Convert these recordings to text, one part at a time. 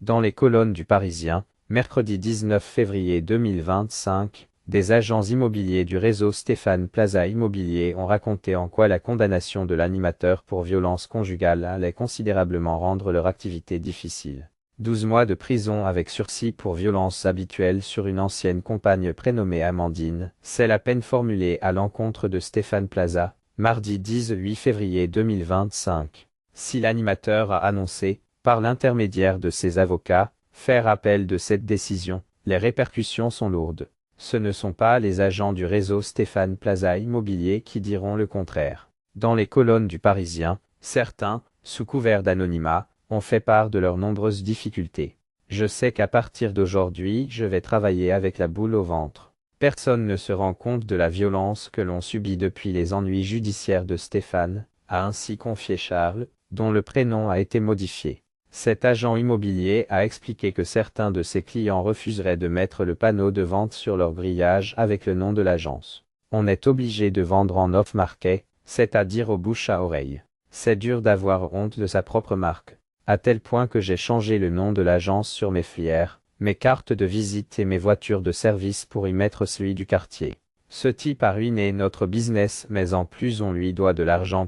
Dans les colonnes du Parisien, mercredi 19 février 2025, des agents immobiliers du réseau Stéphane Plaza Immobilier ont raconté en quoi la condamnation de l'animateur pour violence conjugale allait considérablement rendre leur activité difficile. 12 mois de prison avec sursis pour violence habituelle sur une ancienne compagne prénommée Amandine, c'est la peine formulée à l'encontre de Stéphane Plaza, mardi 18 février 2025. Si l'animateur a annoncé, par l'intermédiaire de ses avocats, faire appel de cette décision, les répercussions sont lourdes. Ce ne sont pas les agents du réseau Stéphane Plaza Immobilier qui diront le contraire. Dans les colonnes du Parisien, certains, sous couvert d'anonymat, ont fait part de leurs nombreuses difficultés. Je sais qu'à partir d'aujourd'hui, je vais travailler avec la boule au ventre. Personne ne se rend compte de la violence que l'on subit depuis les ennuis judiciaires de Stéphane, a ainsi confié Charles, dont le prénom a été modifié. Cet agent immobilier a expliqué que certains de ses clients refuseraient de mettre le panneau de vente sur leur grillage avec le nom de l'agence. On est obligé de vendre en off-market, c'est-à-dire au bouche à oreille. C'est dur d'avoir honte de sa propre marque, à tel point que j'ai changé le nom de l'agence sur mes flyers, mes cartes de visite et mes voitures de service pour y mettre celui du quartier. Ce type a ruiné notre business, mais en plus on lui doit de l'argent.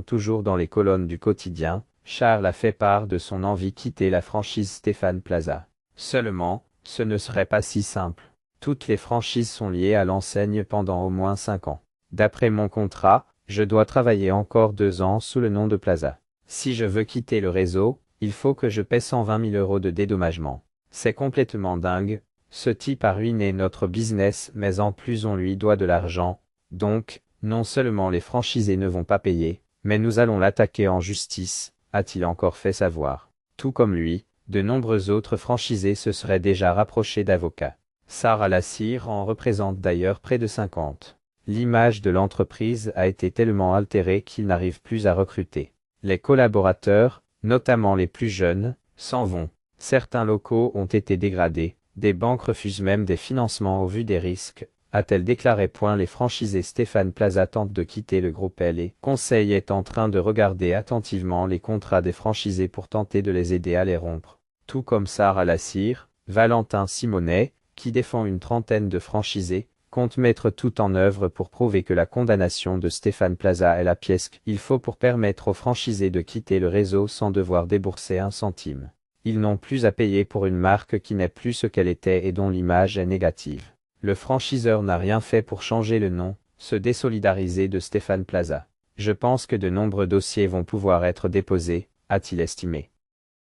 Toujours dans les colonnes du quotidien, Charles a fait part de son envie de quitter la franchise Stéphane Plaza. Seulement, ce ne serait pas si simple. Toutes les franchises sont liées à l'enseigne pendant au moins 5 ans. D'après mon contrat, je dois travailler encore 2 ans sous le nom de Plaza. Si je veux quitter le réseau, il faut que je paie 120 000 € de dédommagement. C'est complètement dingue. Ce type a ruiné notre business, mais en plus on lui doit de l'argent. Donc, non seulement les franchisés ne vont pas payer, mais nous allons l'attaquer en justice, a-t-il encore fait savoir. Tout comme lui, de nombreux autres franchisés se seraient déjà rapprochés d'avocats. Sarah Lassire en représente d'ailleurs près de 50. L'image de l'entreprise a été tellement altérée qu'il n'arrive plus à recruter. Les collaborateurs, notamment les plus jeunes, s'en vont. Certains locaux ont été dégradés, des banques refusent même des financements au vu des risques, a-t-elle déclaré. Les franchisés Stéphane Plaza tentent de quitter le groupe. Le conseil est en train de regarder attentivement les contrats des franchisés pour tenter de les aider à les rompre. Tout comme Sarah Lassire, Valentin Simonet, qui défend une trentaine de franchisés, compte mettre tout en œuvre pour prouver que la condamnation de Stéphane Plaza est la pièce qu'il faut pour permettre aux franchisés de quitter le réseau sans devoir débourser un centime. Ils n'ont plus à payer pour une marque qui n'est plus ce qu'elle était et dont l'image est négative. Le franchiseur n'a rien fait pour changer le nom, se désolidariser de Stéphane Plaza. Je pense que de nombreux dossiers vont pouvoir être déposés, a-t-il estimé.